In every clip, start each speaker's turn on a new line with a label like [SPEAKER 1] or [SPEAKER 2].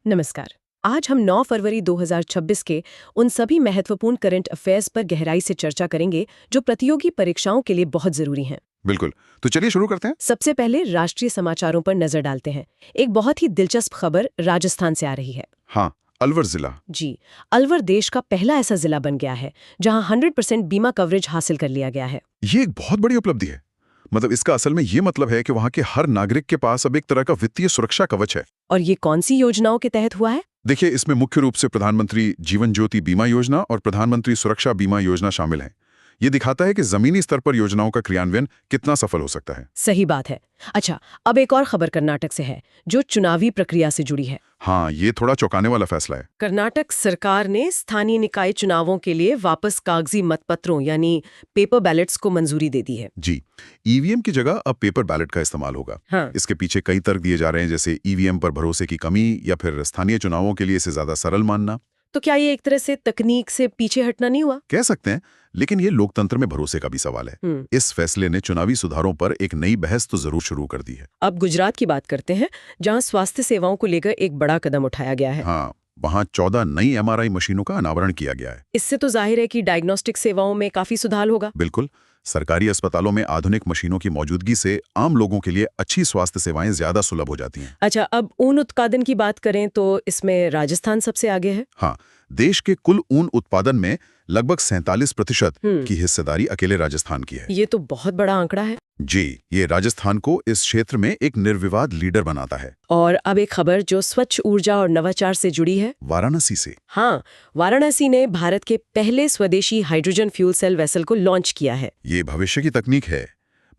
[SPEAKER 1] नमस्कार। आज हम 9 फरवरी 2026 के उन सभी महत्वपूर्ण करंट अफेयर्स पर गहराई से चर्चा करेंगे जो प्रतियोगी परीक्षाओं के लिए बहुत जरूरी हैं।
[SPEAKER 2] बिल्कुल। तो चलिए शुरू करते हैं।
[SPEAKER 1] सबसे पहले राष्ट्रीय समाचारों पर नजर डालते हैं। एक बहुत ही दिलचस्प खबर राजस्थान से आ रही है।
[SPEAKER 2] हाँ, अलवर जिला।
[SPEAKER 1] जी, अलवर देश का पहला ऐसा जिला बन गया है जहां 100% बीमा कवरेज हासिल कर लिया गया है।
[SPEAKER 2] ये एक बहुत बड़ी उपलब्धि है। मतलब इसका असल में ये मतलब है कि वहाँ के हर नागरिक के पास अब एक तरह का वित्तीय सुरक्षा कवच है।
[SPEAKER 1] और ये कौन सी योजनाओं के तहत हुआ है?
[SPEAKER 2] देखिए, इसमें मुख्य रूप से प्रधानमंत्री जीवन ज्योति बीमा योजना और प्रधानमंत्री सुरक्षा बीमा योजना शामिल हैं। ये दिखाता है कि जमीनी स्तर पर योजनाओं का क्रियान्वयन कितना सफल हो सकता है।
[SPEAKER 1] सही बात है। अच्छा, अब एक और खबर कर्नाटक से है जो चुनावी प्रक्रिया से जुड़ी है।
[SPEAKER 2] हाँ, ये थोड़ा चौंकाने वाला फैसला है।
[SPEAKER 1] कर्नाटक सरकार ने स्थानीय निकाय चुनावों के लिए वापस कागजी मतपत्रों यानी पेपर बैलेट्स को मंजूरी दे दी है।
[SPEAKER 2] जी, ईवीएम की जगह अब पेपर बैलेट का इस्तेमाल होगा।
[SPEAKER 1] हाँ।
[SPEAKER 2] इसके पीछे कई तर्क दिए जा रहे हैं, जैसे ईवीएम पर भरोसे की कमी या फिर स्थानीय चुनावों के लिए इसे ज्यादा सरल मानना।
[SPEAKER 1] तो क्या ये एक तरह से तकनीक से पीछे हटना नहीं हुआ?
[SPEAKER 2] कह सकते हैं, लेकिन ये लोकतंत्र में भरोसे का भी सवाल है। इस फैसले ने चुनावी सुधारों पर एक नई बहस तो जरूर शुरू कर दी है।
[SPEAKER 1] अब गुजरात की बात करते हैं, जहां स्वास्थ्य सेवाओं को लेकर एक बड़ा कदम उठाया गया है।
[SPEAKER 2] हाँ, वहाँ 14 नई एमआरआई मशीनों का अनावरण किया गया है।
[SPEAKER 1] इससे तो जाहिर है कि डायग्नोस्टिक सेवाओं में काफी सुधार होगा।
[SPEAKER 2] बिल्कुल। सरकारी अस्पतालों में आधुनिक मशीनों की मौजूदगी से आम लोगों के लिए अच्छी स्वास्थ्य सेवाएं ज्यादा सुलभ हो जाती हैं।
[SPEAKER 1] अच्छा, अब ऊन उत्पादन की बात करें तो इसमें राजस्थान सबसे आगे है।
[SPEAKER 2] हाँ, देश के कुल ऊन उत्पादन में लगभग 47% की हिस्सेदारी अकेले राजस्थान की है।
[SPEAKER 1] ये तो बहुत बड़ा आंकड़ा है।
[SPEAKER 2] जी, ये राजस्थान को इस क्षेत्र में एक निर्विवाद लीडर बनाता है।
[SPEAKER 1] और अब एक खबर जो स्वच्छ ऊर्जा और नवाचार से जुड़ी है।
[SPEAKER 2] वाराणसी से।
[SPEAKER 1] हाँ, वाराणसी ने भारत के पहले स्वदेशी हाइड्रोजन फ्यूल सेल वेसल को लॉन्च किया है।
[SPEAKER 2] ये भविष्य की तकनीक है।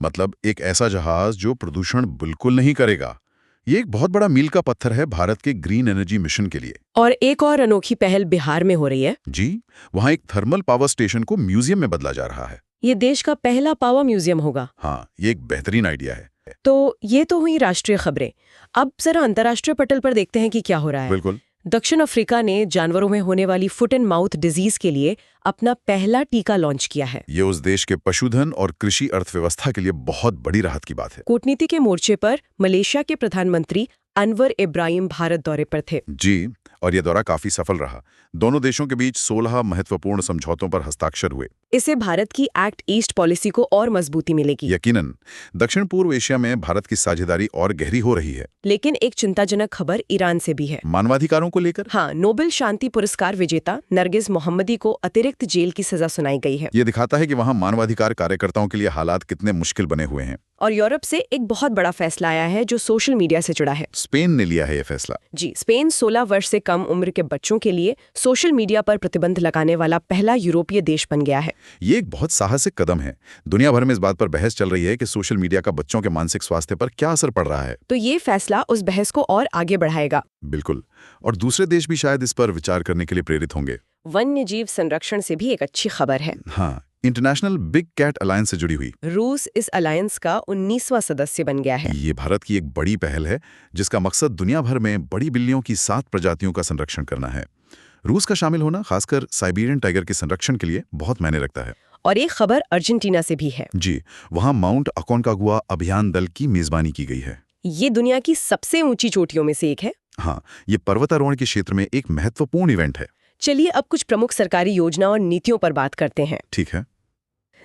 [SPEAKER 2] मतलब एक ऐसा जहाज जो प्रदूषण बिल्कुल नहीं करेगा। ये एक बहुत बड़ा मील का पत्थर है भारत के ग्रीन एनर्जी मिशन के लिए।
[SPEAKER 1] और एक और अनोखी पहल बिहार में हो रही है।
[SPEAKER 2] जी, वहाँ एक थर्मल पावर स्टेशन को म्यूजियम में बदला जा रहा है।
[SPEAKER 1] ये देश का पहला पावर म्यूजियम होगा।
[SPEAKER 2] हाँ, ये एक बेहतरीन आइडिया है।
[SPEAKER 1] तो ये तो हुई राष्ट्रीय खबरें। अब जरा अंतर्राष्ट्रीय पटल पर देखते हैं कि क्या हो रहा है।
[SPEAKER 2] बिल्कुल।
[SPEAKER 1] दक्षिण अफ्रीका ने जानवरों में होने वाली फुट एंड माउथ डिजीज के लिए अपना पहला टीका लॉन्च किया है।
[SPEAKER 2] ये उस देश के पशुधन और कृषि अर्थव्यवस्था के लिए बहुत बड़ी राहत की बात है।
[SPEAKER 1] कूटनीति के मोर्चे पर मलेशिया के प्रधानमंत्री अनवर इब्राहिम भारत दौरे पर थे।
[SPEAKER 2] जी, और यह दौरा काफी सफल रहा। दोनों देशों के बीच 16 महत्वपूर्ण समझौतों पर हस्ताक्षर हुए।
[SPEAKER 1] इससे भारत की एक्ट ईस्ट पॉलिसी को और मजबूती मिलेगी।
[SPEAKER 2] यकीनन दक्षिण पूर्व एशिया में भारत की साझेदारी और गहरी हो रही है।
[SPEAKER 1] लेकिन एक चिंताजनक खबर ईरान से भी है।
[SPEAKER 2] मानवाधिकारों को लेकर?
[SPEAKER 1] हाँ, नोबेल शांति पुरस्कार विजेता नरगिस मोहम्मदी को अतिरिक्त जेल की सजा सुनाई गई है।
[SPEAKER 2] ये दिखाता है कि वहाँ मानवाधिकार कार्यकर्ताओं के लिए हालात कितने मुश्किल बने हुए हैं।
[SPEAKER 1] और यूरोप से एक बहुत बड़ा फैसला आया है जो सोशल मीडिया से जुड़ा है।
[SPEAKER 2] स्पेन ने लिया है यह फैसला।
[SPEAKER 1] जी, स्पेन 16 वर्ष से कम उम्र के बच्चों के लिए सोशल मीडिया पर प्रतिबंध लगाने वाला पहला यूरोपीय देश बन गया है।
[SPEAKER 2] ये एक बहुत साहसिक कदम है। दुनिया भर में इस बात पर बहस चल रही है कि सोशल मीडिया का बच्चों के मानसिक स्वास्थ्य पर क्या असर पड़ रहा है।
[SPEAKER 1] तो ये फैसला उस बहस को और आगे बढ़ाएगा।
[SPEAKER 2] बिल्कुल। और दूसरे देश भी शायद इस पर विचार करने के लिए प्रेरित होंगे।
[SPEAKER 1] वन्य जीव संरक्षण से भी एक अच्छी खबर है।
[SPEAKER 2] हाँ, इंटरनेशनल बिग कैट अलायंस से जुड़ी हुई।
[SPEAKER 1] रूस इस अलायंस का 19वां सदस्य बन गया है।
[SPEAKER 2] ये भारत की एक बड़ी पहल है जिसका मकसद दुनिया भर में बड़ी बिल्लियों की 7 प्रजातियों का संरक्षण करना है। रूस का शामिल होना खासकर साइबेरियन टाइगर के संरक्षण के लिए बहुत मायने रखता है।
[SPEAKER 1] और एक खबर अर्जेंटीना से भी है।
[SPEAKER 2] जी, वहाँ माउंट अकोनकागुआ अभियान दल की मेजबानी की गई है।
[SPEAKER 1] ये दुनिया की सबसे ऊंची चोटियों में से एक है।
[SPEAKER 2] हाँ, ये पर्वतारोहण के क्षेत्र में एक महत्वपूर्ण इवेंट है।
[SPEAKER 1] चलिए अब कुछ प्रमुख सरकारी योजना और नीतियों पर बात करते हैं।
[SPEAKER 2] ठीक है।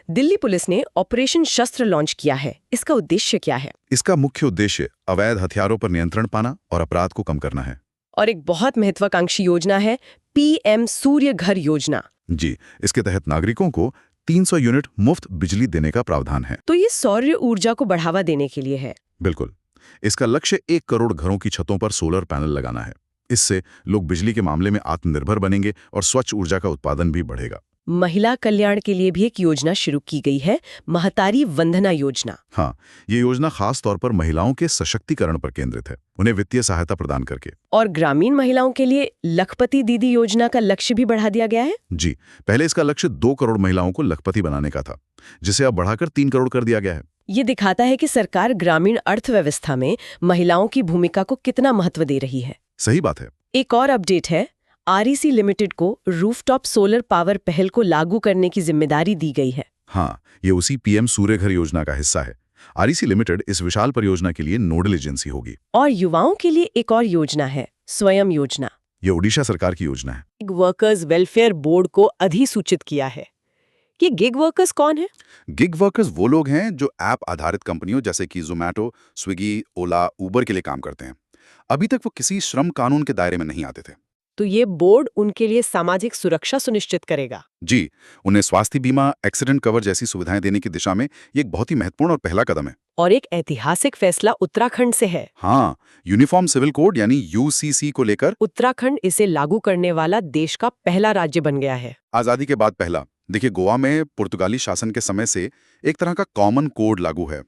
[SPEAKER 1] दिल्ली पुलिस ने ऑपरेशन शस्त्र लॉन्च किया है। इसका उद्देश्य क्या है?
[SPEAKER 2] इसका मुख्य उद्देश्य अवैध हथियारों पर नियंत्रण पाना और अपराध को कम करना है।
[SPEAKER 1] और एक बहुत महत्वाकांक्षी योजना है पीएम सूर्य घर योजना।
[SPEAKER 2] जी, इसके तहत नागरिकों को 300 यूनिट मुफ्त बिजली देने का प्रावधान है।
[SPEAKER 1] तो ये सौर ऊर्जा को बढ़ावा देने के लिए है।
[SPEAKER 2] बिल्कुल। इसका लक्ष्य 1 करोड़ घरों की छतों पर सोलर पैनल लगाना है। इससे लोग बिजली के मामले में आत्मनिर्भर बनेंगे और स्वच्छ ऊर्जा का उत्पादन भी बढ़ेगा।
[SPEAKER 1] महिला कल्याण के लिए भी एक योजना शुरू की गई है, महतारी वंदना योजना।
[SPEAKER 2] हाँ, ये योजना खास तौर पर महिलाओं के सशक्तिकरण पर केंद्रित है, उन्हें वित्तीय सहायता प्रदान करके।
[SPEAKER 1] और ग्रामीण महिलाओं के लिए लखपति दीदी योजना का लक्ष्य भी बढ़ा दिया गया है।
[SPEAKER 2] जी, पहले इसका लक्ष्य 2 करोड़ महिलाओं को लखपति बनाने का था, जिसे अब बढ़ाकर 3 करोड़ कर दिया गया है।
[SPEAKER 1] ये दिखाता है कि सरकार ग्रामीण अर्थव्यवस्था में महिलाओं की भूमिका को कितना महत्व दे रही है।
[SPEAKER 2] सही बात है।
[SPEAKER 1] एक और अपडेट है, आरईसी लिमिटेड को रूफटॉप सोलर पावर पहल को लागू करने की जिम्मेदारी दी गई है।
[SPEAKER 2] हाँ, ये उसी पीएम सूर्य घर योजना का हिस्सा है। आरईसी लिमिटेड इस विशाल परियोजना के लिए नोडल एजेंसी होगी।
[SPEAKER 1] और युवाओं के लिए एक और योजना है, स्वयं योजना
[SPEAKER 2] ये ओडिशा सरकार की योजना है।
[SPEAKER 1] गिग वर्कर्स वेलफेयर बोर्ड को अधिसूचित किया है। ये गिग वर्कर्स कौन है?
[SPEAKER 2] गिग वर्कर्स वो लोग हैं जो ऐप आधारित कंपनियों जैसे कि जोमैटो, स्विगी, ओला, उबर के लिए काम करते हैं। अभी तक वो किसी श्रम कानून के दायरे में नहीं आते थे।
[SPEAKER 1] तो ये बोर्ड उनके लिए सामाजिक सुरक्षा सुनिश्चित करेगा।
[SPEAKER 2] जी, उन्हें स्वास्थ्य बीमा, एक्सीडेंट कवर जैसी सुविधाएं देने की दिशा में ये एक बहुत ही महत्वपूर्ण और पहला कदम है।
[SPEAKER 1] और एक ऐतिहासिक फैसला उत्तराखंड से है।
[SPEAKER 2] हाँ, यूनिफॉर्म सिविल कोड यानी यूसीसी को लेकर
[SPEAKER 1] उत्तराखंड इसे लागू करने वाला देश का पहला राज्य बन गया है।
[SPEAKER 2] आजादी के बाद पहला। देखिए, गोवा में पुर्तगाली शासन के समय से एक तरह का कॉमन कोड लागू है,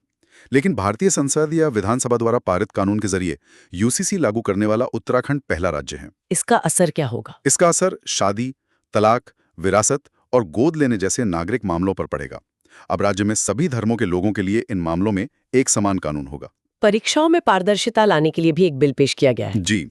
[SPEAKER 2] लेकिन भारतीय संसद या विधानसभा द्वारा पारित कानून के जरिए यूसीसी लागू करने वाला उत्तराखंड पहला राज्य है।
[SPEAKER 1] इसका असर क्या होगा?
[SPEAKER 2] इसका असर शादी, तलाक, विरासत और गोद लेने जैसे नागरिक मामलों पर पड़ेगा। अब राज्य में सभी धर्मों के लोगों के लिए इन मामलों में एक समान कानून होगा।
[SPEAKER 1] परीक्षाओं में पारदर्शिता लाने के लिए भी एक बिल पेश किया गया है।
[SPEAKER 2] जी,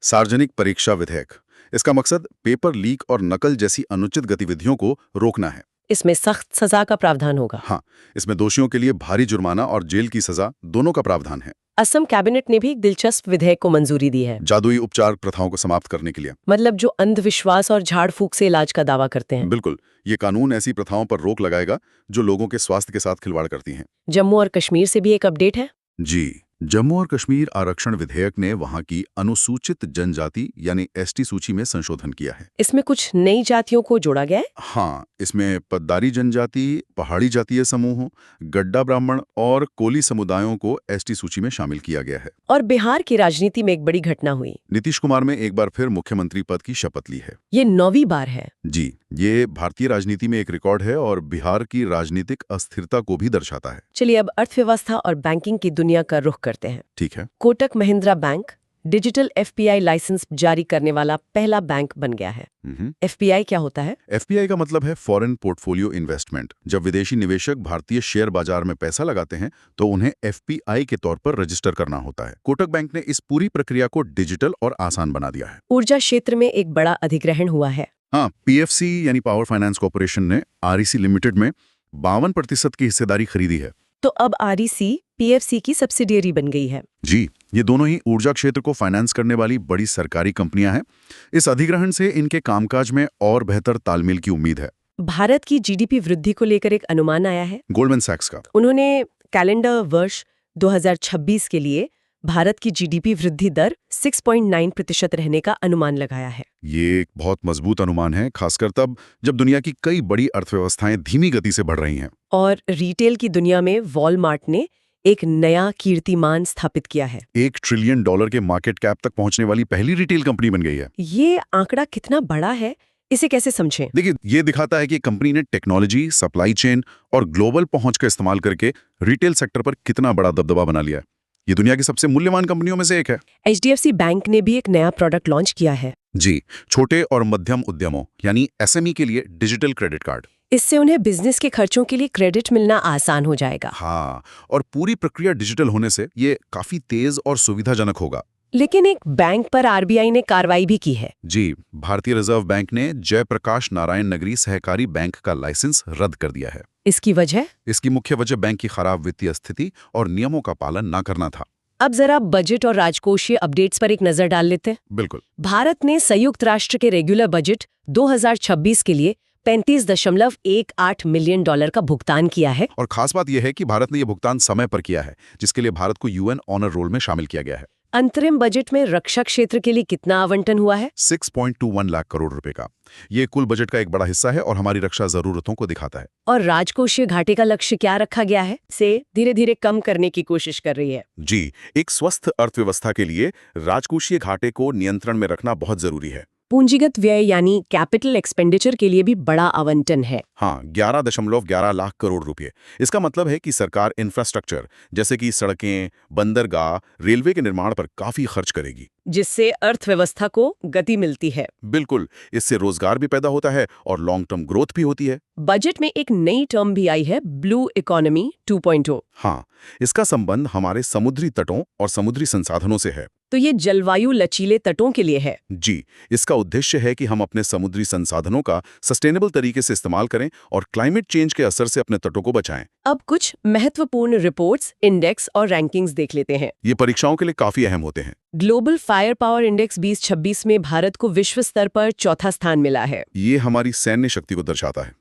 [SPEAKER 2] सार्वजनिक परीक्षा विधेयक। इसका मकसद पेपर लीक और नकल जैसी अनुचित गतिविधियों को रोकना है।
[SPEAKER 1] इसमें सख्त सजा का प्रावधान होगा।
[SPEAKER 2] हाँ, इसमें दोषियों के लिए भारी जुर्माना और जेल की सजा दोनों का प्रावधान है।
[SPEAKER 1] असम कैबिनेट ने भी एक दिलचस्प विधेयक को मंजूरी दी है।
[SPEAKER 2] जादुई उपचार प्रथाओं को समाप्त करने के लिए।
[SPEAKER 1] मतलब जो अंधविश्वास और झाड़ फूक से इलाज का दावा करते हैं।
[SPEAKER 2] बिल्कुल, ये कानून ऐसी प्रथाओं पर रोक लगाएगा जो लोगों के स्वास्थ्य के साथ खिलवाड़ करती हैं।
[SPEAKER 1] जम्मू और कश्मीर से भी एक अपडेट है।
[SPEAKER 2] जी, जम्मू और कश्मीर आरक्षण विधेयक ने वहां की अनुसूचित जनजाति यानी एसटी सूची में संशोधन किया है।
[SPEAKER 1] इसमें कुछ नई जातियों को जोड़ा गया है।
[SPEAKER 2] हाँ, इसमें पद्दारी जनजाति, पहाड़ी जातीय समूहों, गड्डा ब्राह्मण और कोली समुदायों को एसटी सूची में शामिल किया गया है।
[SPEAKER 1] और बिहार की राजनीति में एक बड़ी घटना हुई।
[SPEAKER 2] नीतीश कुमार ने एक बार फिर मुख्यमंत्री पद की शपथ ली है।
[SPEAKER 1] ये 9वीं बार है।
[SPEAKER 2] जी, ये भारतीय राजनीति में एक रिकॉर्ड है और बिहार की राजनीतिक अस्थिरता को भी दर्शाता है।
[SPEAKER 1] चलिए अब अर्थव्यवस्था और बैंकिंग की दुनिया का रुख करते हैं।
[SPEAKER 2] ठीक है।
[SPEAKER 1] Kotak Mahindra bank digital FPI licence जारी करने वाला पहला बैंक बन गया है। एफपीआई क्या होता है?
[SPEAKER 2] एफपीआई का मतलब है फॉरेन पोर्टफोलियो इन्वेस्टमेंट। जब विदेशी निवेशक भारतीय शेयर बाजार में पैसा लगाते हैं तो उन्हें एफपीआई के तौर पर रजिस्टर करना होता है। कोटक बैंक ने इस पूरी प्रक्रिया को डिजिटल और आसान बना दिया है।
[SPEAKER 1] ऊर्जा क्षेत्र में एक बड़ा अधिग्रहण हुआ है।
[SPEAKER 2] हाँ, पीएफसी यानी पावर फाइनेंस कॉर्पोरेशन ने आरईसी लिमिटेड में 52% की हिस्सेदारी खरीदी है।
[SPEAKER 1] तो अब आरईसी पीएफसी की सब्सिडियरी बन गई है।
[SPEAKER 2] जी, ये दोनों ही ऊर्जा क्षेत्र को फाइनेंस करने वाली बड़ी सरकारी कंपनियां हैं। इस अधिग्रहण से इनके कामकाज में और बेहतर तालमेल की उम्मीद है।
[SPEAKER 1] भारत की जीडीपी वृद्धि को लेकर एक अनुमान आया है
[SPEAKER 2] गोल्डमैन सैक्स का।
[SPEAKER 1] उन्होंने कैलेंडर वर्ष 2026 के लिए भारत की जीडीपी वृद्धि दर 6.9% रहने का अनुमान लगाया है।
[SPEAKER 2] ये एक बहुत मजबूत अनुमान है, खासकर तब जब दुनिया की कई बड़ी अर्थव्यवस्थाएं धीमी गति से बढ़ रही हैं।
[SPEAKER 1] और रिटेल की दुनिया में वॉलमार्ट ने एक नया कीर्तिमान स्थापित किया है।
[SPEAKER 2] $1 ट्रिलियन के मार्केट कैप तक पहुंचने वाली पहली रिटेल कंपनी बन गई है।
[SPEAKER 1] ये आंकड़ा कितना बड़ा है, इसे कैसे समझें?
[SPEAKER 2] देखिए, ये दिखाता है कि कंपनी ने टेक्नोलॉजी, सप्लाई चेन और ग्लोबल पहुंच का इस्तेमाल करके रिटेल सेक्टर पर कितना बड़ा दबदबा बना लिया है। ये दुनिया की सबसे मूल्यवान कंपनियों में से एक है।
[SPEAKER 1] एचडीएफसी बैंक ने भी एक नया प्रोडक्ट लॉन्च किया है।
[SPEAKER 2] जी, छोटे और मध्यम उद्यमों यानी एसएमई के लिए डिजिटल क्रेडिट कार्ड।
[SPEAKER 1] इससे उन्हें बिजनेस के खर्चों के लिए क्रेडिट मिलना आसान हो जाएगा।
[SPEAKER 2] हाँ, और पूरी प्रक्रिया डिजिटल होने से ये काफी तेज और सुविधाजनक होगा।
[SPEAKER 1] लेकिन एक बैंक पर आरबीआई ने कार्रवाई भी की है।
[SPEAKER 2] जी, भारतीय रिजर्व बैंक ने जयप्रकाश नारायण नगरी सहकारी बैंक का लाइसेंस रद्द कर दिया है।
[SPEAKER 1] इसकी वजह?
[SPEAKER 2] इसकी मुख्य वजह बैंक की खराब वित्तीय स्थिति और नियमों का पालन न करना था।
[SPEAKER 1] अब जरा बजट और राजकोषीय अपडेट्स पर एक नजर डाल लेते हैं।
[SPEAKER 2] बिल्कुल।
[SPEAKER 1] भारत ने संयुक्त राष्ट्र के रेगुलर बजट 2026 के लिए $35.18 मिलियन का भुगतान किया है।
[SPEAKER 2] और खास बात यह है कि भारत ने यह भुगतान समय पर किया है, जिसके लिए भारत को यूएन ऑनर रोल में शामिल किया गया है।
[SPEAKER 1] अंतरिम बजट में रक्षा क्षेत्र के लिए कितना आवंटन हुआ है?
[SPEAKER 2] 6.21 लाख करोड़ रुपए का। ये कुल बजट का एक बड़ा हिस्सा है और हमारी रक्षा जरूरतों को दिखाता है।
[SPEAKER 1] और राजकोषीय घाटे का लक्ष्य क्या रखा गया है? से धीरे धीरे कम करने की कोशिश कर रही है।
[SPEAKER 2] जी, एक स्वस्थ अर्थव्यवस्था के लिए राजकोषीय घाटे को नियंत्रण में रखना बहुत जरूरी है।
[SPEAKER 1] पूंजीगत व्यय यानी कैपिटल एक्सपेंडिचर के लिए भी बड़ा आवंटन है।
[SPEAKER 2] हाँ, 11.11 लाख करोड़ रुपए। इसका मतलब है कि सरकार इंफ्रास्ट्रक्चर जैसे कि सड़कें, बंदरगाह, रेलवे के निर्माण पर काफी खर्च करेगी,
[SPEAKER 1] जिससे अर्थव्यवस्था को गति मिलती है।
[SPEAKER 2] बिल्कुल, इससे रोजगार भी पैदा होता है और लॉन्ग टर्म ग्रोथ भी होती है।
[SPEAKER 1] बजट में एक नई टर्म भी आई है, ब्लू इकोनॉमी 2.0।
[SPEAKER 2] हाँ, इसका संबंध हमारे समुद्री तटों और समुद्री संसाधनों से है।
[SPEAKER 1] तो ये जलवायु लचीले तटों के लिए है।
[SPEAKER 2] जी, इसका उद्देश्य है कि हम अपने समुद्री संसाधनों का सस्टेनेबल तरीके से इस्तेमाल करें और क्लाइमेट चेंज के असर से अपने तटों को बचाएं।
[SPEAKER 1] अब कुछ महत्वपूर्ण रिपोर्ट्स, इंडेक्स और रैंकिंग्स देख लेते हैं।
[SPEAKER 2] ये परीक्षाओं के लिए काफी अहम होते हैं।
[SPEAKER 1] ग्लोबल फायर पावर इंडेक्स 2026 में भारत को विश्व स्तर पर चौथा स्थान मिला है।
[SPEAKER 2] ये हमारी सैन्य शक्ति को दर्शाता है।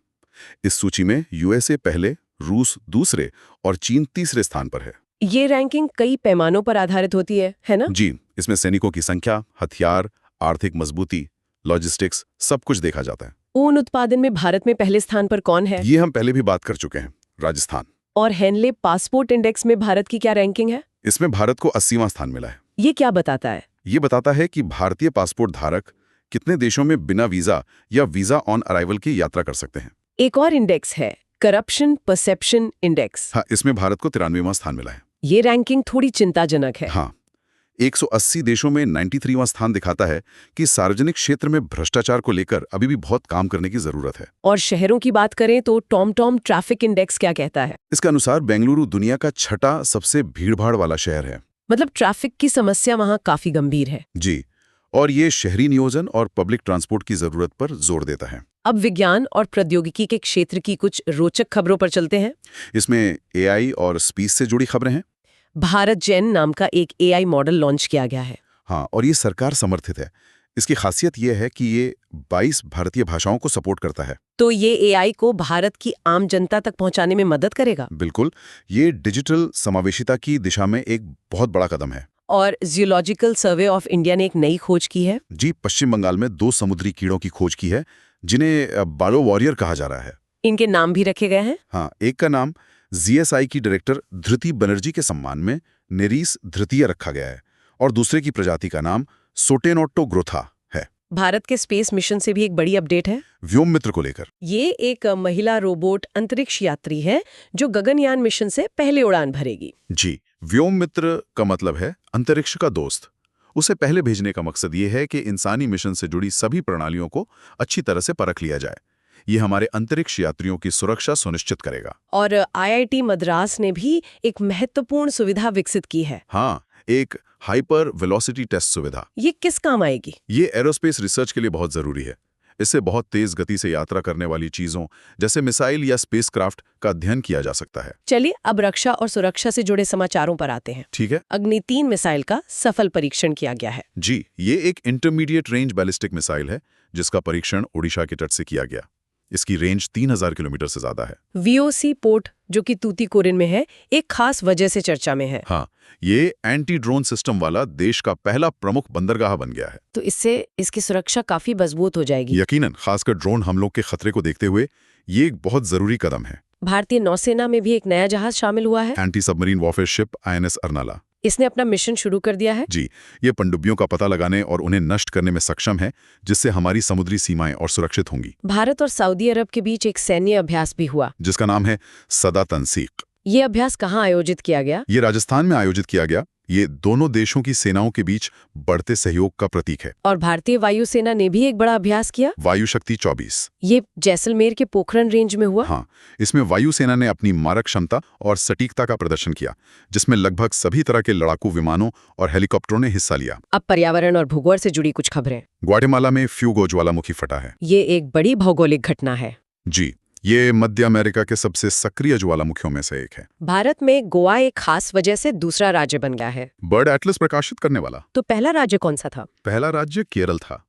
[SPEAKER 2] इस सूची में यूएसए पहले, रूस दूसरे और चीन तीसरे स्थान पर है।
[SPEAKER 1] ये रैंकिंग कई पैमानों पर आधारित होती है ना?
[SPEAKER 2] जी, इसमें सैनिकों की संख्या, हथियार, आर्थिक मजबूती, लॉजिस्टिक्स सब कुछ देखा जाता है।
[SPEAKER 1] ऊन उत्पादन में भारत में पहले स्थान पर कौन है?
[SPEAKER 2] ये हम पहले भी बात कर चुके हैं, राजस्थान।
[SPEAKER 1] और हेनले पासपोर्ट इंडेक्स में भारत की क्या रैंकिंग है?
[SPEAKER 2] इसमें भारत को 80वां स्थान मिला है।
[SPEAKER 1] ये क्या बताता है?
[SPEAKER 2] ये बताता है कि भारतीय पासपोर्ट धारक कितने देशों में बिना वीजा या वीजा ऑन अराइवल की यात्रा कर सकते हैं।
[SPEAKER 1] एक और इंडेक्स है करप्शन परसेप्शन इंडेक्स।
[SPEAKER 2] हाँ, इसमें भारत को 93वां स्थान मिला है।
[SPEAKER 1] ये रैंकिंग थोड़ी चिंताजनक है।
[SPEAKER 2] हाँ, 180 देशों में 93वां स्थान दिखाता है कि सार्वजनिक क्षेत्र में भ्रष्टाचार को लेकर अभी भी बहुत काम करने की जरूरत है।
[SPEAKER 1] और शहरों की बात करें तो टॉम ट्रैफिक इंडेक्स क्या कहता है?
[SPEAKER 2] इसके अनुसार बेंगलुरु दुनिया का छठा सबसे भीड़भाड़ वाला शहर है।
[SPEAKER 1] मतलब ट्रैफिक की समस्या वहाँ काफी गंभीर है।
[SPEAKER 2] जी, और ये शहरी नियोजन और पब्लिक ट्रांसपोर्ट की जरूरत पर जोर देता है।
[SPEAKER 1] अब विज्ञान और प्रौद्योगिकी के क्षेत्र की कुछ रोचक खबरों पर चलते हैं।
[SPEAKER 2] इसमें एआई और स्पेस से जुड़ी खबरें हैं।
[SPEAKER 1] भारत जेन नाम का एक एआई मॉडल लॉन्च किया गया है।
[SPEAKER 2] हाँ, और ये सरकार समर्थित है। इसकी खासियत ये है कि ये 22 भारतीय भाषाओं को सपोर्ट करता है।
[SPEAKER 1] तो ये एआई को भारत की आम जनता तक पहुंचाने में मदद करेगा।
[SPEAKER 2] बिल्कुल, ये डिजिटल समावेशिता की दिशा में एक बहुत बड़ा कदम है।
[SPEAKER 1] और जियोलॉजिकल सर्वे ऑफ इंडिया ने एक नई खोज की है।
[SPEAKER 2] जी, पश्चिम बंगाल में 2 समुद्री कीड़ों की खोज की है जिन्हें बालो वॉरियर कहा जा रहा है।
[SPEAKER 1] इनके नाम भी रखे गए हैं।
[SPEAKER 2] हाँ, एक का नाम जीएसआई की डायरेक्टर धृति बनर्जी के सम्मान में नेरीस धृतीय रखा गया है और दूसरे की प्रजाति का नाम सोटेनोट्टो ग्रोथा है।
[SPEAKER 1] भारत के स्पेस मिशन से भी एक बड़ी अपडेट है
[SPEAKER 2] व्योम मित्र को लेकर।
[SPEAKER 1] ये एक महिला रोबोट अंतरिक्ष यात्री है जो गगनयान मिशन से पहले उड़ान भरेगी।
[SPEAKER 2] जी, व्योम मित्र का मतलब है अंतरिक्ष का दोस्त। उसे पहले भेजने का मकसद ये है कि इंसानी मिशन से जुड़ी सभी प्रणालियों को अच्छी तरह से परख लिया जाए। ये हमारे अंतरिक्ष यात्रियों की सुरक्षा सुनिश्चित करेगा।
[SPEAKER 1] और आईआईटी मद्रास ने भी एक महत्वपूर्ण सुविधा विकसित की है।
[SPEAKER 2] हाँ, एक हाइपर वेलोसिटी टेस्ट सुविधा।
[SPEAKER 1] ये किस काम आएगी?
[SPEAKER 2] ये एरोस्पेस रिसर्च के लिए बहुत जरूरी है। इससे बहुत तेज गति से यात्रा करने वाली चीजों जैसे मिसाइल या स्पेसक्राफ्ट का अध्ययन किया जा सकता है।
[SPEAKER 1] चलिए अब रक्षा और सुरक्षा से जुड़े समाचारों पर आते हैं।
[SPEAKER 2] ठीक है।
[SPEAKER 1] अग्नि-3 मिसाइल का सफल परीक्षण किया गया है।
[SPEAKER 2] जी, ये एक इंटरमीडिएट रेंज बैलिस्टिक मिसाइल है जिसका परीक्षण ओडिशा के तट से किया गया। इसकी रेंज 3000 किलोमीटर से ज्यादा है।
[SPEAKER 1] वीओसी पोर्ट जो कि तूतीकोरिन में है, एक खास वजह से चर्चा में है।
[SPEAKER 2] हाँ, ये एंटी ड्रोन सिस्टम वाला देश का पहला प्रमुख बंदरगाह बन गया है।
[SPEAKER 1] तो इससे इसकी सुरक्षा काफी मजबूत हो जाएगी।
[SPEAKER 2] यकीनन, खासकर ड्रोन हमलों के खतरे को देखते हुए ये एक बहुत जरूरी कदम है।
[SPEAKER 1] भारतीय नौसेना में भी एक नया जहाज शामिल हुआ है।
[SPEAKER 2] Anti submarine warfare ship INS Arnala.
[SPEAKER 1] इसने अपना मिशन शुरू कर दिया है।
[SPEAKER 2] जी, ये पनडुब्बियों का पता लगाने और उन्हें नष्ट करने में सक्षम है, जिससे हमारी समुद्री सीमाएं और सुरक्षित होंगी।
[SPEAKER 1] भारत और सऊदी अरब के बीच एक सैन्य अभ्यास भी हुआ
[SPEAKER 2] जिसका नाम है सदा तंसीक।
[SPEAKER 1] ये अभ्यास कहाँ आयोजित किया गया?
[SPEAKER 2] ये राजस्थान में आयोजित किया गया। ये दोनों देशों की सेनाओं के बीच बढ़ते सहयोग का प्रतीक है।
[SPEAKER 1] और भारतीय वायुसेना ने भी एक बड़ा अभ्यास किया।
[SPEAKER 2] वायु शक्ति 24।
[SPEAKER 1] ये जैसलमेर के पोखरण रेंज में हुआ।
[SPEAKER 2] हाँ, इसमें वायुसेना ने अपनी मारक क्षमता और सटीकता का प्रदर्शन किया, जिसमें लगभग सभी तरह के लड़ाकू विमानों और हेलीकॉप्टरों ने हिस्सा लिया।
[SPEAKER 1] अब पर्यावरण और भूगोल से जुड़ी कुछ खबरें।
[SPEAKER 2] ग्वाटेमाला में फ्यूगो ज्वालामुखी फटा है।
[SPEAKER 1] ये एक बड़ी भौगोलिक घटना है।
[SPEAKER 2] जी, ये मध्य अमेरिका के सबसे सक्रिय ज्वालामुखियों में से एक है।
[SPEAKER 1] भारत में गोवा एक खास वजह से दूसरा राज्य बन गया है।
[SPEAKER 2] बर्ड एटलस प्रकाशित करने वाला।
[SPEAKER 1] तो पहला राज्य कौन सा था?
[SPEAKER 2] पहला राज्य केरल था।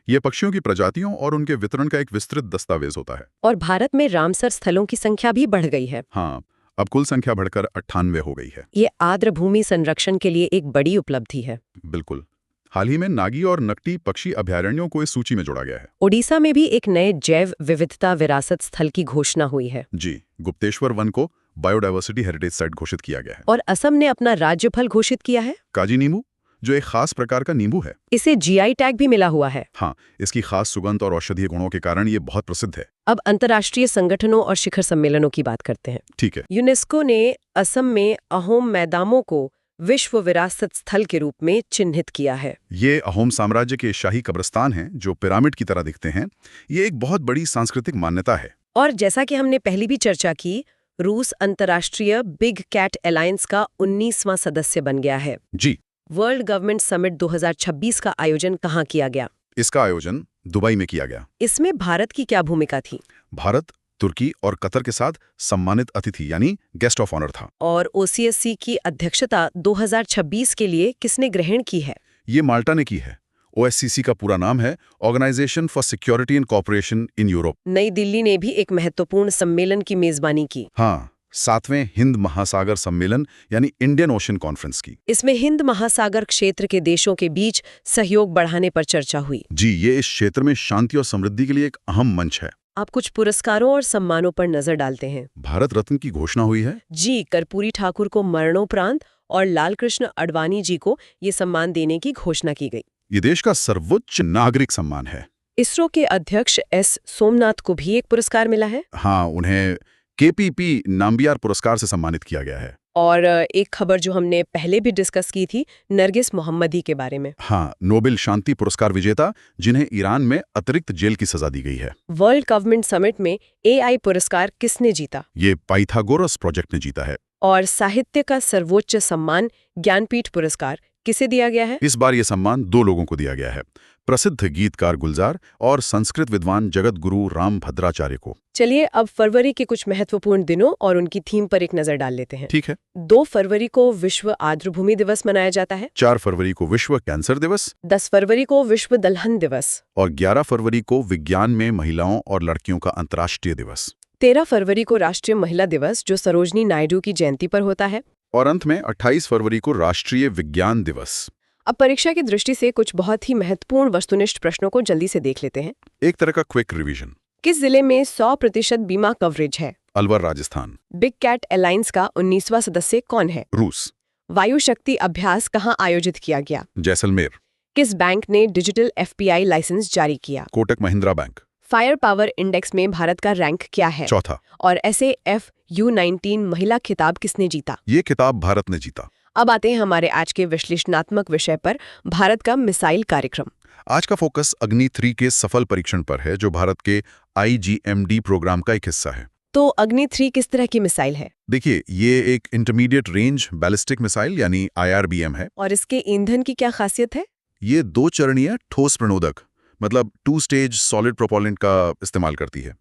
[SPEAKER 2] ये पक्षियों की प्रजातियों और उनके वितरण का एक विस्तृत दस्तावेज होता है।
[SPEAKER 1] और भारत में रामसर स्थलों की संख्या भी बढ़ गई है।
[SPEAKER 2] हाँ, अब कुल संख्या बढ़कर 98 हो गई है।
[SPEAKER 1] ये आर्द्र भूमि संरक्षण के लिए एक बड़ी उपलब्धि है।
[SPEAKER 2] बिल्कुल। हाल ही में नागी और नकटी पक्षी अभयारण्यों को इस सूची में जोड़ा गया है।
[SPEAKER 1] ओडिशा में भी एक नए जैव विविधता विरासत स्थल की घोषणा हुई है।
[SPEAKER 2] जी, गुप्तेश्वर वन को बायोडायवर्सिटी हेरिटेज साइट घोषित किया गया है।
[SPEAKER 1] और असम ने अपना राज्य फल घोषित किया है,
[SPEAKER 2] काजी नींबू, जो एक खास प्रकार का नींबू है।
[SPEAKER 1] इसे जीआई टैग भी मिला हुआ है।
[SPEAKER 2] हाँ, इसकी खास सुगंध और औषधीय गुणों के कारण ये बहुत प्रसिद्ध है।
[SPEAKER 1] अब अंतर्राष्ट्रीय संगठनों और शिखर सम्मेलनों की बात करते हैं।
[SPEAKER 2] ठीक है।
[SPEAKER 1] यूनेस्को ने असम में अहोम मैदानों को विश्व विरासत स्थल के रूप में चिन्हित किया है।
[SPEAKER 2] ये अहोम साम्राज्य के शाही कब्रिस्तान हैं जो पिरामिड की तरह दिखते हैं। ये एक बहुत बड़ी सांस्कृतिक मान्यता है।
[SPEAKER 1] और जैसा कि हमने पहले भी चर्चा की, रूस अंतर्राष्ट्रीय बिग कैट अलायंस का 19वां सदस्य बन गया है।
[SPEAKER 2] जी।
[SPEAKER 1] वर्ल्ड गवर्नमेंट समिट 2026 का आयोजन कहाँ किया गया?
[SPEAKER 2] इसका आयोजन दुबई में किया गया।
[SPEAKER 1] इसमें भारत की क्या भूमिका थी?
[SPEAKER 2] भारत तुर्की और कतर के साथ सम्मानित अतिथि यानी गेस्ट ऑफ ऑनर था।
[SPEAKER 1] और OCSC की अध्यक्षता 2026 के लिए किसने ग्रहण की है?
[SPEAKER 2] ये माल्टा ने की है। OSCC का पूरा नाम है organisation for security and cooperation in Europe.
[SPEAKER 1] नई दिल्ली ने भी एक महत्वपूर्ण सम्मेलन की मेजबानी की।
[SPEAKER 2] हाँ, 7वें हिंद महासागर सम्मेलन यानी इंडियन ओशन कॉन्फ्रेंस की।
[SPEAKER 1] इसमें हिंद महासागर क्षेत्र के देशों के बीच सहयोग बढ़ाने पर चर्चा हुई।
[SPEAKER 2] जी, ये इस क्षेत्र में शांति और समृद्धि के लिए एक अहम मंच है।
[SPEAKER 1] आप कुछ पुरस्कारों और सम्मानों पर नजर डालते हैं।
[SPEAKER 2] भारत रत्न की घोषणा हुई है।
[SPEAKER 1] जी, कर्पूरी ठाकुर को मरणोपरांत और लालकृष्ण अडवाणी जी को ये सम्मान देने की घोषणा की गई।
[SPEAKER 2] ये देश का सर्वोच्च नागरिक सम्मान है।
[SPEAKER 1] इसरो के अध्यक्ष S सोमनाथ को भी एक पुरस्कार मिला है।
[SPEAKER 2] हाँ, उन्हें KPP नाम्बियार पुरस्कार से सम्मानित किया गया है।
[SPEAKER 1] और एक खबर जो हमने पहले भी डिस्कस की थी, नरगिस मोहम्मदी के बारे में।
[SPEAKER 2] हाँ, नोबेल शांति पुरस्कार विजेता जिन्हें ईरान में अतिरिक्त जेल की सजा दी गई है।
[SPEAKER 1] वर्ल्ड गवर्नमेंट समिट में AI पुरस्कार किसने जीता?
[SPEAKER 2] ये पाइथागोरस प्रोजेक्ट ने जीता है।
[SPEAKER 1] और साहित्य का सर्वोच्च सम्मान ज्ञानपीठ पुरस्कार किसे दिया गया है?
[SPEAKER 2] इस बार ये सम्मान 2 लोगों को दिया गया है, प्रसिद्ध गीतकार गुलजार और संस्कृत विद्वान जगत गुरु राम भद्राचार्य को।
[SPEAKER 1] चलिए अब फरवरी के कुछ महत्वपूर्ण दिनों और उनकी थीम पर एक नजर डाल लेते हैं।
[SPEAKER 2] ठीक है।
[SPEAKER 1] 2 फरवरी को विश्व आर्द्रभूमि दिवस मनाया जाता है।
[SPEAKER 2] 4 फरवरी को विश्व कैंसर दिवस।
[SPEAKER 1] 10 फरवरी को विश्व दलहन दिवस।
[SPEAKER 2] और 11 फरवरी को विज्ञान में महिलाओं और लड़कियों का अंतर्राष्ट्रीय दिवस।
[SPEAKER 1] 13 फरवरी को राष्ट्रीय महिला दिवस, जो सरोजनी नायडू की जयंती पर होता है।
[SPEAKER 2] और अंत में 28 फरवरी को राष्ट्रीय विज्ञान दिवस।
[SPEAKER 1] अब परीक्षा की दृष्टि से कुछ बहुत ही महत्वपूर्ण वस्तुनिष्ठ प्रश्नों को जल्दी से देख लेते हैं।
[SPEAKER 2] एक तरह का क्विक रिवीजन।
[SPEAKER 1] किस जिले में 100% बीमा कवरेज है?
[SPEAKER 2] Alwar, Rajasthan.
[SPEAKER 1] Big cat alliance का 19वां सदस्य कौन है?
[SPEAKER 2] रूस।
[SPEAKER 1] वायु शक्ति अभ्यास कहाँ आयोजित किया गया?
[SPEAKER 2] जैसलमेर।
[SPEAKER 1] किस बैंक ने डिजिटल FPI लाइसेंस जारी किया?
[SPEAKER 2] Kotak Mahindra bank.
[SPEAKER 1] Fire power index में भारत का रैंक क्या है?
[SPEAKER 2] चौथा।
[SPEAKER 1] और SAF U19 महिला खिताब किसने जीता?
[SPEAKER 2] ये खिताब भारत ने जीता।
[SPEAKER 1] अब आते हैं हमारे आज के विश्लेषणात्मक विषय पर, भारत का मिसाइल कार्यक्रम।
[SPEAKER 2] आज का फोकस अग्नि 3 के सफल परीक्षण पर है, जो भारत के IGMD प्रोग्राम का एक हिस्सा है।
[SPEAKER 1] तो अग्नि 3 किस तरह की मिसाइल है?
[SPEAKER 2] देखिए, ये एक इंटरमीडिएट रेंज बैलिस्टिक मिसाइल यानी IRBM है।
[SPEAKER 1] और इसके ईंधन की क्या खासियत है?
[SPEAKER 2] ये 2 चरणीय ठोस प्रणोदक मतलब 2 स्टेज सॉलिड प्रोपेलेंट का इस्तेमाल करती है।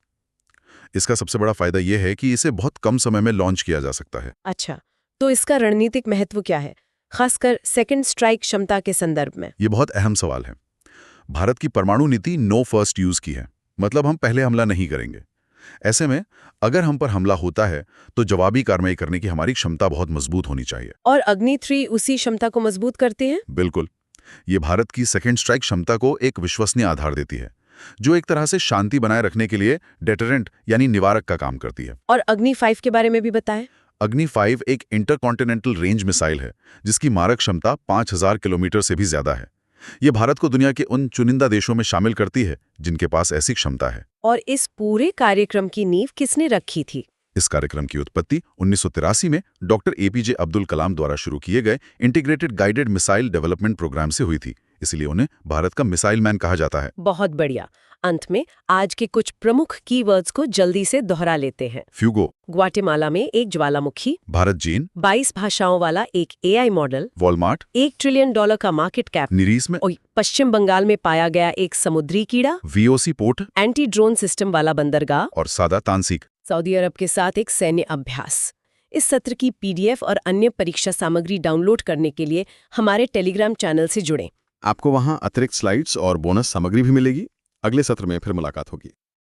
[SPEAKER 2] इसका सबसे बड़ा फायदा यह है कि इसे बहुत कम समय में लॉन्च किया जा सकता है।
[SPEAKER 1] अच्छा, तो इसका रणनीतिक महत्व क्या है, खासकर सेकंड स्ट्राइक क्षमता के संदर्भ में?
[SPEAKER 2] ये बहुत अहम सवाल है। भारत की परमाणु नीति नो फर्स्ट यूज की है, मतलब हम पहले हमला नहीं करेंगे। ऐसे में अगर हम पर हमला होता है तो जवाबी कार्रवाई करने की हमारी क्षमता बहुत मजबूत होनी चाहिए।
[SPEAKER 1] और अग्नि 3 उसी क्षमता को मजबूत करते हैं?
[SPEAKER 2] बिल्कुल। ये भारत की सेकंड स्ट्राइक क्षमता को एक विश्वसनीय आधार देती है, जो एक तरह से शांति बनाए रखने के लिए डेटरेंट यानी निवारक का काम करती है।
[SPEAKER 1] और अग्नि 5 के बारे में भी बताएं।
[SPEAKER 2] अग्नि 5 एक इंटरकॉन्टिनेंटल रेंज मिसाइल है, जिसकी मारक क्षमता 5000 किलोमीटर से भी ज्यादा है। ये भारत को दुनिया के उन चुनिंदा देशों में शामिल करती है जिनके पास ऐसी क्षमता है।
[SPEAKER 1] और इस पूरे कार्यक्रम की नींव किसने रखी थी?
[SPEAKER 2] इस कार्यक्रम की उत्पत्ति 1983 में डॉक्टर APJ अब्दुल कलाम द्वारा शुरू किए गए integrated guided missile development programme से हुई थी, इसलिए उन्हें भारत का मिसाइल मैन कहा जाता है।
[SPEAKER 1] बहुत बढ़िया। अंत में आज के कुछ प्रमुख कीवर्ड्स को जल्दी से दोहरा लेते हैं।
[SPEAKER 2] फ्यूगो,
[SPEAKER 1] ग्वाटेमाला में एक ज्वालामुखी।
[SPEAKER 2] भारत जीन,
[SPEAKER 1] 22 भाषाओं वाला एक AI मॉडल।
[SPEAKER 2] वॉलमार्ट,
[SPEAKER 1] $1 ट्रिलियन का मार्केट कैप।
[SPEAKER 2] निरीस में
[SPEAKER 1] पश्चिम बंगाल में पाया गया एक समुद्री कीड़ा।
[SPEAKER 2] VOC port,
[SPEAKER 1] anti drone system वाला बंदरगाह।
[SPEAKER 2] और सादा तानसीक,
[SPEAKER 1] सऊदी अरब के साथ एक सैन्य अभ्यास। इस सत्र की PDF और अन्य परीक्षा सामग्री डाउनलोड करने के लिए हमारे टेलीग्राम चैनल से जुड़ें।
[SPEAKER 3] आपको वहां अतिरिक्त स्लाइड्स और बोनस सामग्री भी मिलेगी। अगले सत्र में फिर मुलाकात होगी।